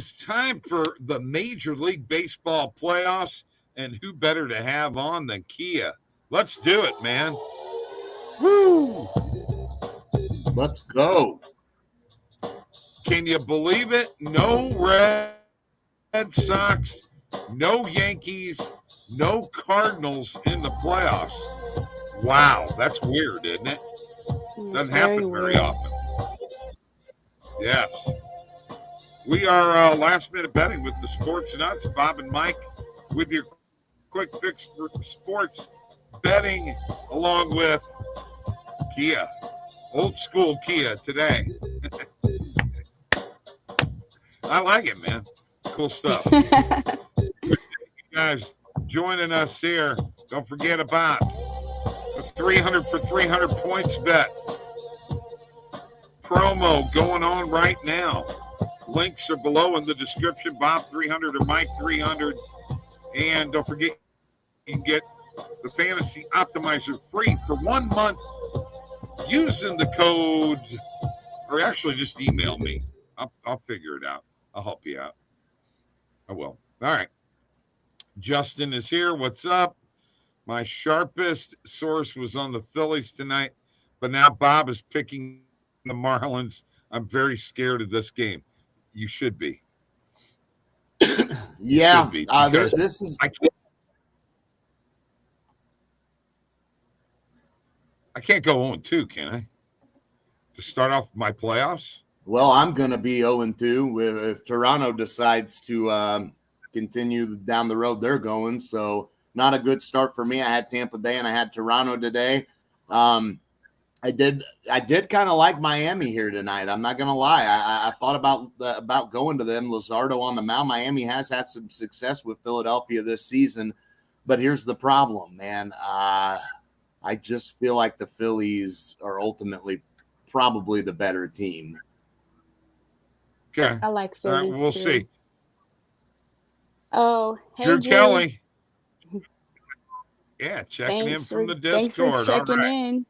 it's time for the Major League Baseball playoffs, and who better to have on than Kia? Let's do it, man. Woo! Let's go. Can you believe it? No Red Sox, no Yankees, no Cardinals in the playoffs. Wow, that's weird, isn't it? Doesn't happen very often. Yes. We are last minute betting with the Sports Nuts, Bob and Mike, with your quick fix for sports betting, along with Kia. Old school Kia today. I like it, man. Cool stuff. You guys joining us here. Don't forget about the 300 for 300 points bet promo going on right now. Links are below in the description. Bob 300 or Mike 300. And don't forget, you can get the Fantasy Optimizer free for 1 month using the code, or actually just email me. I'll figure it out. I'll help you out. I will. All right. Justin is here. What's up? My sharpest source was on the Phillies tonight, but now Bob is picking the Marlins. I'm very scared of this game. You should be. Yeah. Should be, this is. I can't go 0-2, can I? To start off my playoffs? Well, I'm going to be 0-2 if Toronto decides to continue down the road they're going. So not a good start for me. I had Tampa Bay and I had Toronto today. I did kind of like Miami here tonight. I'm not going to lie. I thought about going to them. Luzardo on the mound. Miami has had some success with Philadelphia this season, but here's the problem, man. I just feel like the Phillies are ultimately probably the better team. Okay. I like Phillies we'll too. see. Oh, hey, Drew Drew. Kelly. Yeah, checking in from the Discord. Thanks for checking in.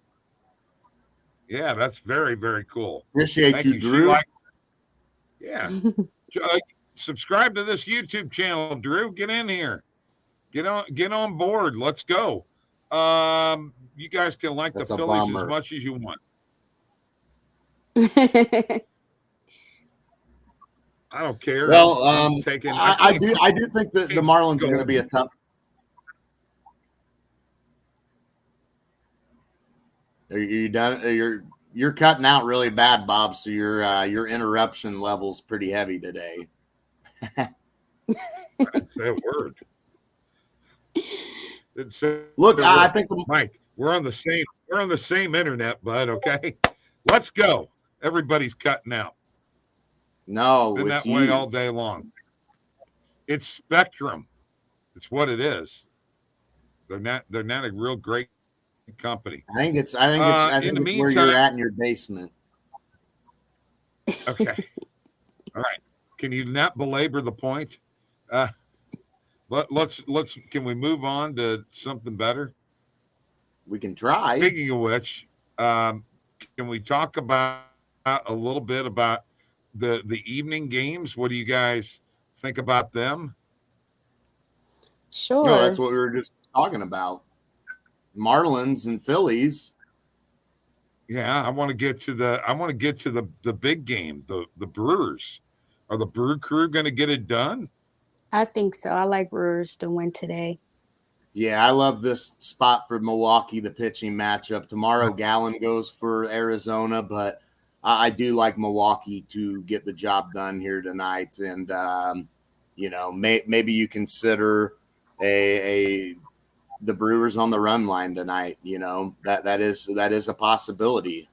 Yeah, that's very, very cool. Appreciate Thank you, Drew. Yeah. Subscribe to this YouTube channel, Drew. Get in here. Get on board. Let's go. You guys can like the Phillies as much as you want. I don't care. Well, I do think that the Marlins are going to be a tough. Are you done? You're cutting out really bad, Bob. So your interruption level's pretty heavy today. I didn't say a word. Look, I think Mike, we're on the same internet, bud. Okay, let's go. Everybody's cutting out. No, been that way all day long. It's Spectrum. It's what it is. They're not a real great company. I think it's where you're at in your basement. Okay. All right. Can you not belabor the point? Let's can we move on to something better? We can try. Speaking of which, can we talk about a little bit about the evening games? What do you guys think about them? Sure. No, that's what we were just talking about. Marlins and Phillies. Yeah, I want to get to the big game, the Brewers. Are the Brew Crew going to get it done? I think so. I like Brewers to win today. Yeah, I love this spot for Milwaukee, the pitching matchup. Tomorrow, Gallen goes for Arizona, but I do like Milwaukee to get the job done here tonight. And, maybe you consider the Brewers on the run line tonight. That is a possibility.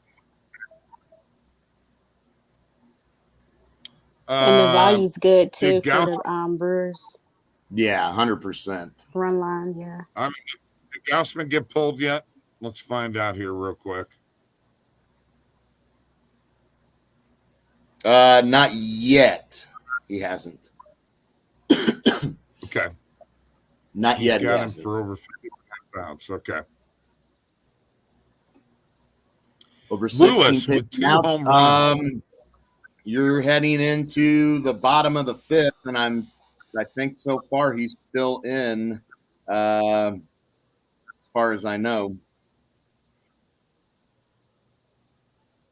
And the value's good too for the Brewers. Yeah, 100%. Run line, yeah. Did Gausman get pulled yet? Let's find out here real quick. Not yet. He hasn't. Okay. Not yet. Got him for over 55 pounds. Okay. Over 16 Lewis with 2 home runs. You're heading into the bottom of the fifth, and I think so far he's still in, as far as I know.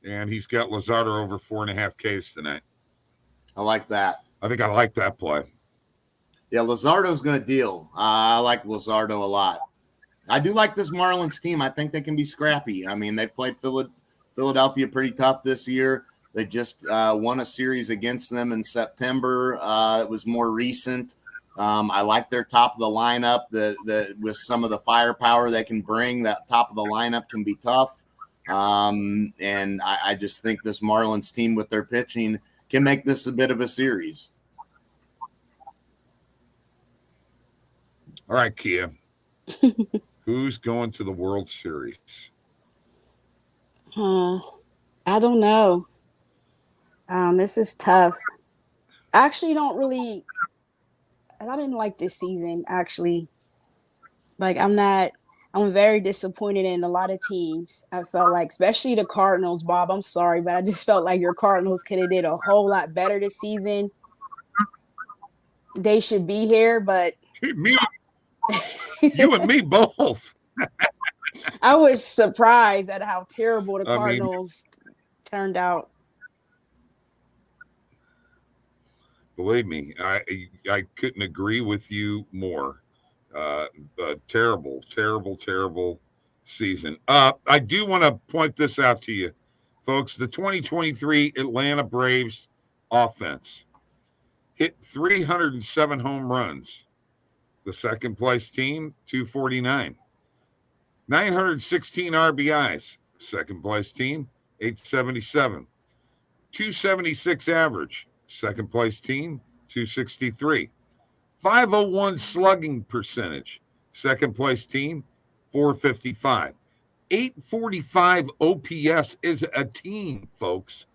And he's got Luzardo over 4.5 Ks tonight. I like that. I think I like that play. Yeah, Luzardo's going to deal. I like Luzardo a lot. I do like this Marlins team. I think they can be scrappy. I mean, they've played Philadelphia pretty tough this year. They just won a series against them in September. It was more recent. I like their top of the lineup. With some of the firepower they can bring, that top of the lineup can be tough. And I just think this Marlins team with their pitching can make this a bit of a series. All right, Kia. Who's going to the World Series? I don't know. This is tough. I actually don't really. I didn't like this season, actually. Like, I'm very disappointed in a lot of teams. I felt like, especially the Cardinals, Bob. I'm sorry, but I just felt like your Cardinals could have did a whole lot better this season. They should be here, but you and me both. I was surprised at how terrible the Cardinals turned out. Believe me, I couldn't agree with you more. Terrible season. I do want to point this out to you, folks. The 2023 Atlanta Braves offense hit 307 home runs. The second place team, 249. 916 RBIs. Second place team, 877. 276 average. Second place team, 263. 501 slugging percentage. Second place team, 455. 845 OPS is a team, folks.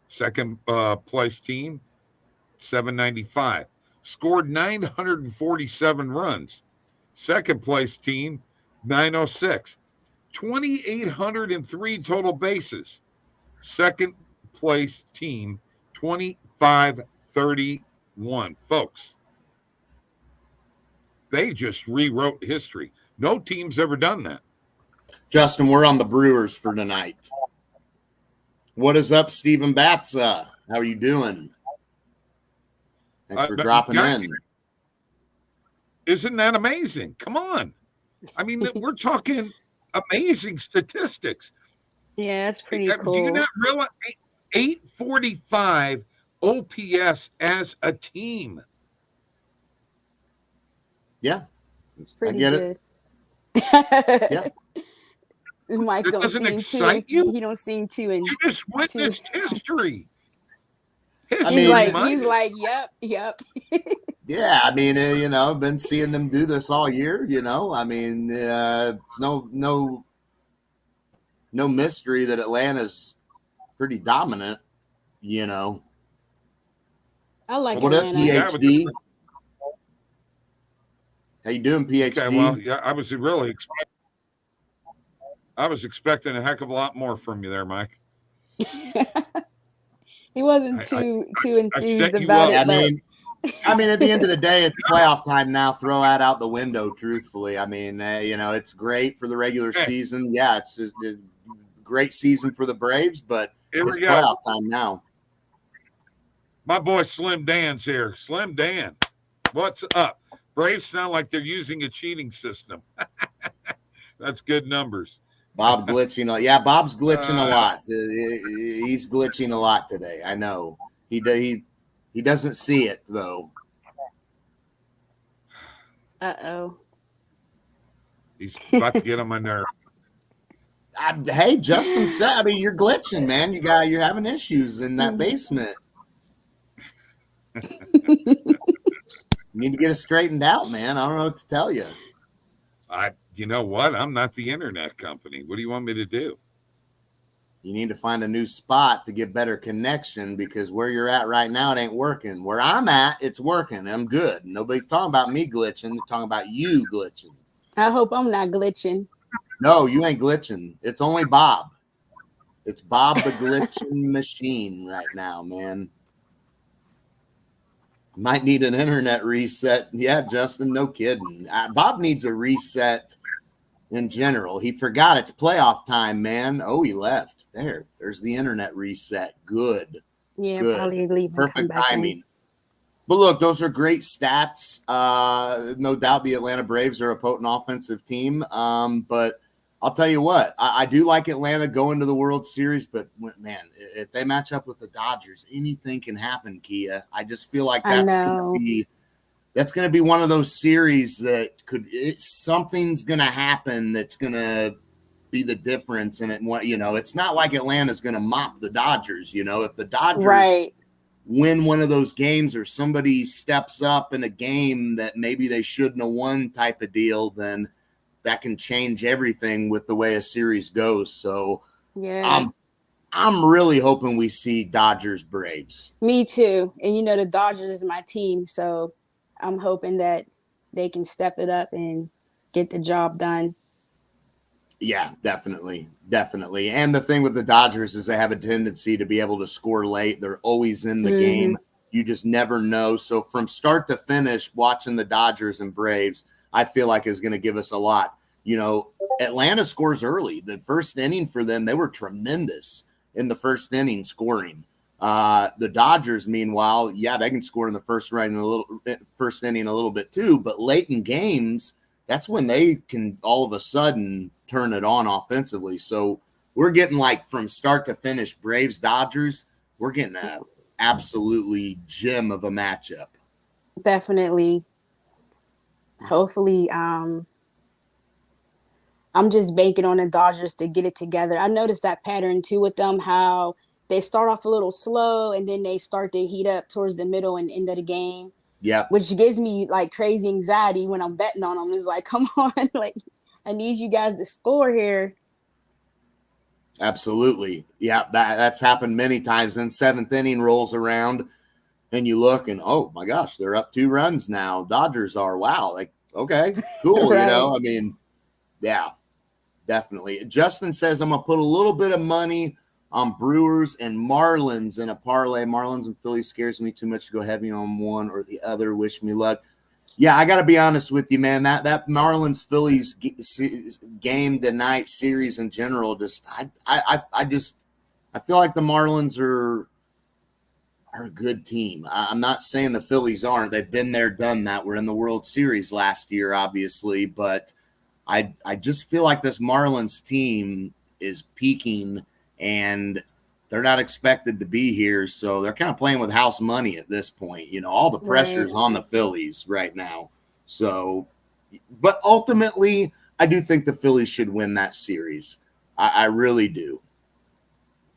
Second place team, 795. Scored 947 runs. Second place team, 906. 2,803 total bases. Second place team, 2531. Folks, they just rewrote history. No team's ever done that. Justin, we're on the Brewers for tonight. What is up, Stephen Batza? How are you doing? Thanks for dropping in. Isn't that amazing? Come on. I mean, we're talking amazing statistics. Yeah, that's pretty cool. Do you not realize 845 OPS as a team? Yeah. It's pretty good. Yeah. Mike don't seem to. He don't seem to. And you just witnessed history. He's like, yep. Yeah, I mean, I've been seeing them do this all year. I mean, it's no mystery that Atlanta's pretty dominant. I like what Atlanta. Up, PhD? How you doing, PhD? Okay, well, yeah, I was expecting a heck of a lot more from you there, Mike. He wasn't too enthused about it. I mean, at the end of the day, it's playoff time now. Throw that out the window, truthfully. I mean, it's great for the regular season. Yeah, it's a great season for the Braves, but it's playoff time now. My boy Slim Dan's here. Slim Dan, what's up? Braves sound like they're using a cheating system. That's good numbers. Bob glitching. Yeah, Bob's glitching a lot. He's glitching a lot today. I know. He doesn't see it, though. Uh-oh. He's about to get on my nerve. Hey, Justin said, I mean, you're glitching, man. You're having issues in that basement. You need to get it straightened out, man. I don't know what to tell you. You know what? I'm not the internet company. What do you want me to do? You need to find a new spot to get better connection because where you're at right now, it ain't working. Where I'm at, it's working. I'm good. Nobody's talking about me glitching. They're talking about you glitching. I hope I'm not glitching. No, you ain't glitching. It's only Bob. It's Bob the glitching machine right now, man. Might need an internet reset. Yeah, Justin, no kidding. Bob needs a reset in general. He forgot it's playoff time, man. Oh, he left. There's the internet reset. Good. Yeah, Good. probably leave. Perfect timing. But look, those are great stats. No doubt the Atlanta Braves are a potent offensive team. But I'll tell you what, I do like Atlanta going to the World Series. But, man, if they match up with the Dodgers, anything can happen, Kia. I just feel like that's going to be one of those series that something's going to happen that's going to be the difference. And it's not like Atlanta's going to mop the Dodgers. If the Dodgers win one of those games or somebody steps up in a game that maybe they shouldn't have won type of deal, then that can change everything with the way a series goes. So I'm really hoping we see Dodgers Braves. Me too. And the Dodgers is my team, so I'm hoping that they can step it up and get the job done. Yeah, definitely. And the thing with the Dodgers is they have a tendency to be able to score late. They're always in the game. You just never know. So from start to finish, watching the Dodgers and Braves, I feel like is going to give us a lot. Atlanta scores early. The first inning for them, they were tremendous in the first inning scoring. The Dodgers, meanwhile, they can score in the first inning a little bit too, but late in games, that's when they can all of a sudden turn it on offensively. So we're getting from start to finish Braves Dodgers. We're getting an absolutely gem of a matchup. Definitely. Hopefully, I'm just banking on the Dodgers to get it together. I noticed that pattern too with them, how they start off a little slow and then they start to heat up towards the middle and end of the game. Yeah. Which gives me crazy anxiety when I'm betting on them. It's come on, I need you guys to score here. Absolutely. Yeah, that's happened many times. Then seventh inning rolls around and you look and, oh my gosh, they're up 2 runs now. Dodgers are. Wow. Okay, cool. Right. Yeah, definitely. Justin says, I'm going to put a little bit of money on Brewers and Marlins in a parlay. Marlins and Phillies scares me too much to go heavy on one or the other. Wish me luck. Yeah, I got to be honest with you, man. That Marlins Phillies game tonight series in general, I feel like the Marlins are a good team. I'm not saying the Phillies aren't. They've been there, done that. We're in the World Series last year, obviously, but I just feel like this Marlins team is peaking. And they're not expected to be here, so they're kind of playing with house money at this point. All the pressure's on the Phillies right now. So, but ultimately, I do think the Phillies should win that series. I really do.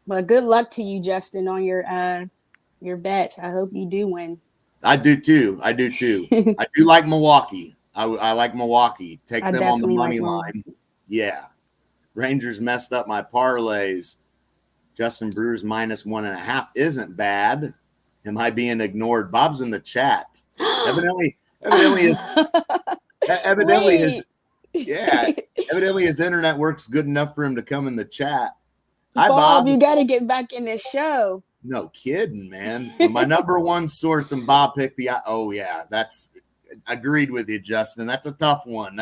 Well, good luck to you, Justin, on your bets. I hope you do win. I do too. I do like Milwaukee. I like Milwaukee. Take them on the money line. Yeah. Rangers messed up my parlays. Justin Brewers -1.5 isn't bad. Am I being ignored? Bob's in the chat. Evidently his internet works good enough for him to come in the chat. Hi, Bob. You got to get back in this show. No kidding, man. My number one source, and Bob picked the. Oh yeah, that's agreed with you, Justin. That's a tough one.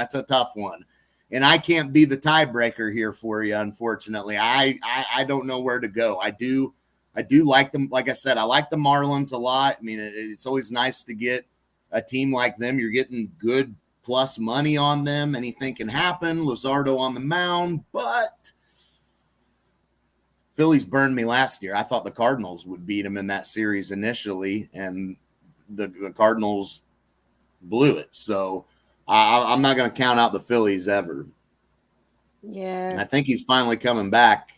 And I can't be the tiebreaker here for you, unfortunately. I don't know where to go. I do like them. Like I said, I like the Marlins a lot. I mean, it's always nice to get a team like them. You're getting good plus money on them. Anything can happen. Luzardo on the mound, but Phillies burned me last year. I thought the Cardinals would beat them in that series initially, and the Cardinals blew it. So I'm not going to count out the Phillies ever. Yeah. And I think he's finally coming back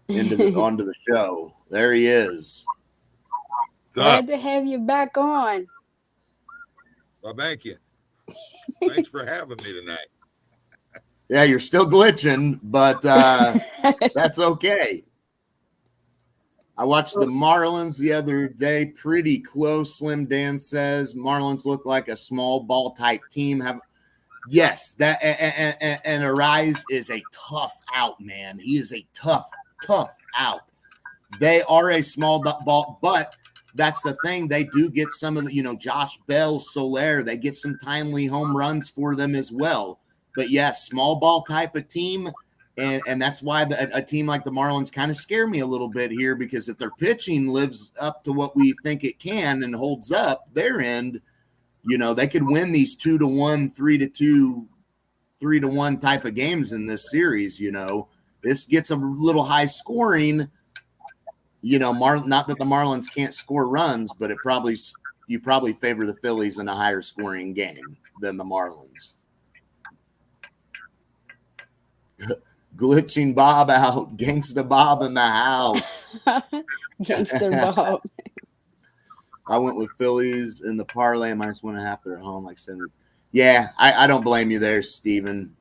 onto the show. There he is. Glad to have you back on. Well, thank you. Thanks for having me tonight. Yeah, you're still glitching, but that's okay. I watched the Marlins the other day. Pretty close, Slim Dan says. Marlins look like a small ball type team. Yes, that and Arise is a tough out, man. He is a tough out. They are a small ball, but that's the thing. They do get some of the, Josh Bell, Soler, they get some timely home runs for them as well. But yes, small ball type of team. And that's why a team like the Marlins kind of scare me a little bit here, because if their pitching lives up to what we think it can and holds up their end, they could win these 2-1, 3-2, 3-1 type of games in this series. This gets a little high scoring. Not that the Marlins can't score runs, but you probably favor the Phillies in a higher scoring game than the Marlins. Glitching Bob out. Gangsta Bob in the house. Gangster Bob. I went with Phillies in the parlay -1.5. They're at home, like 7. Yeah, I don't blame you there, Steven.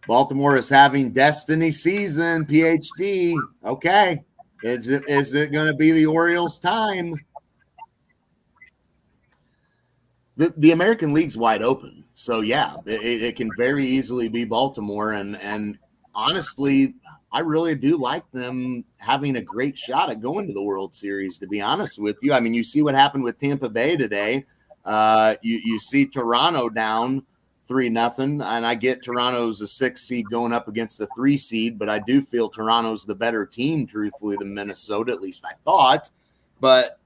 Baltimore is having destiny season, PhD. Okay. Is it going to be the Orioles' time? The American League's wide open. So, yeah, it can very easily be Baltimore. And honestly, I really do like them having a great shot at going to the World Series, to be honest with you. I mean, you see what happened with Tampa Bay today. You see Toronto down 3-0, and I get Toronto's a 6 seed going up against the 3 seed, but I do feel Toronto's the better team, truthfully, than Minnesota, at least I thought. But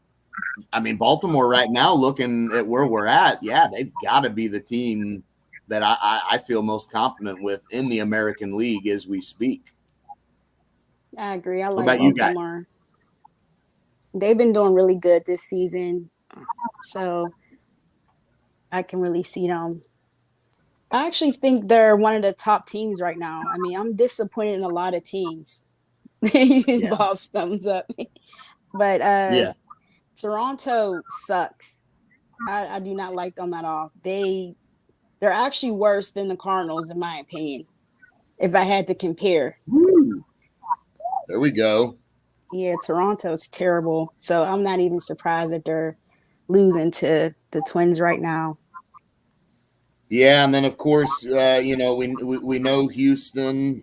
I mean, Baltimore right now, looking at where we're at, yeah, they've got to be the team that I feel most confident with in the American League as we speak. I agree. I like Baltimore. They've been doing really good this season, so I can really see them. I actually think they're one of the top teams right now. I mean, I'm disappointed in a lot of teams. Bob's thumbs up. But Toronto sucks. I do not like them at all. They're actually worse than the Cardinals, in my opinion, if I had to compare. Woo. There we go. Yeah, Toronto's terrible. So I'm not even surprised that they're losing to the Twins right now. Yeah, and then of course, we know Houston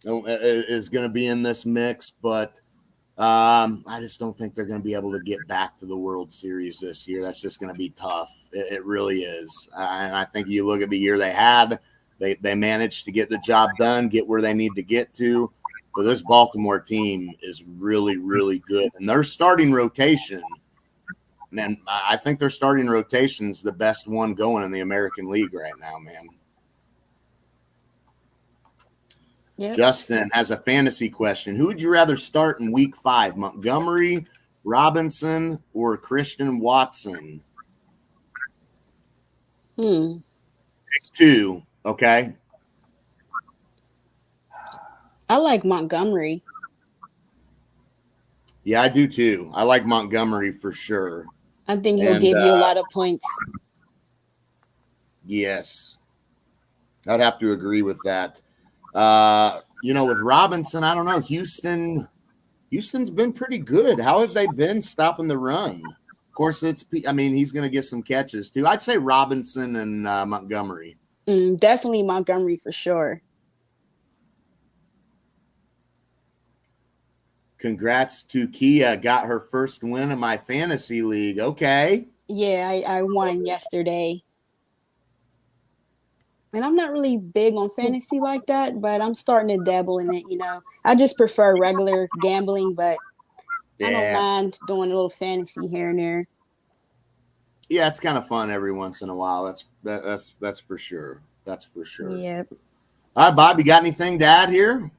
is going to be in this mix, but I just don't think they're going to be able to get back to the World Series this year. That's just going to be tough. It really is. And I think you look at the year they had, they managed to get the job done, get where they need to get to. But this Baltimore team is really, really good. And their starting rotation, man, I think their starting rotation is the best one going in the American League right now, man. Yep. Justin has a fantasy question. Who would you rather start in week 5, Montgomery, Robinson, or Christian Watson? Pick 2, okay? I like Montgomery. Yeah, I do too. I like Montgomery for sure. I think he'll give you a lot of points. Yes. I'd have to agree with that. With Robinson, I don't know. Houston's been pretty good. How have they been stopping the run? Of course, he's going to get some catches too. I'd say Robinson and Montgomery. Definitely Montgomery for sure. Congrats to Kia. Got her first win in my fantasy league. Okay. Yeah, I won yesterday. And I'm not really big on fantasy like that, but I'm starting to dabble in it, I just prefer regular gambling, but I don't mind doing a little fantasy here and there. Yeah, it's kind of fun every once in a while. That's for sure. That's for sure. Yep. All right, Bob, you got anything to add here?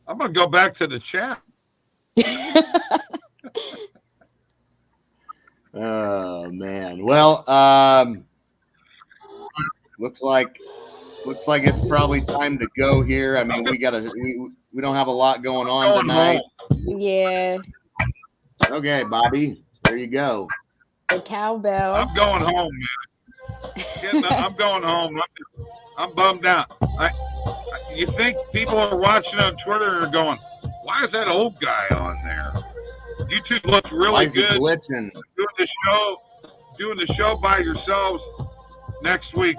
I'm going to go back to the chat. Oh, man. Well, looks like it's probably time to go here. I mean, we don't have a lot going on tonight. Yeah. Okay, Bobby, there you go. The cowbell. I'm going home, man. I'm going home. I'm bummed out. You think people are watching on Twitter and are going, why is that old guy on there? You two look really good. Blitzing? Doing the show by yourselves next week.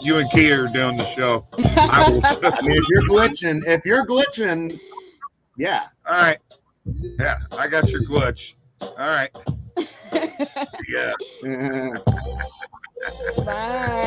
You and Kia are doing the show. I will. I mean, if you're glitching, yeah. All right. Yeah, I got your glitch. All right. Yeah. Bye.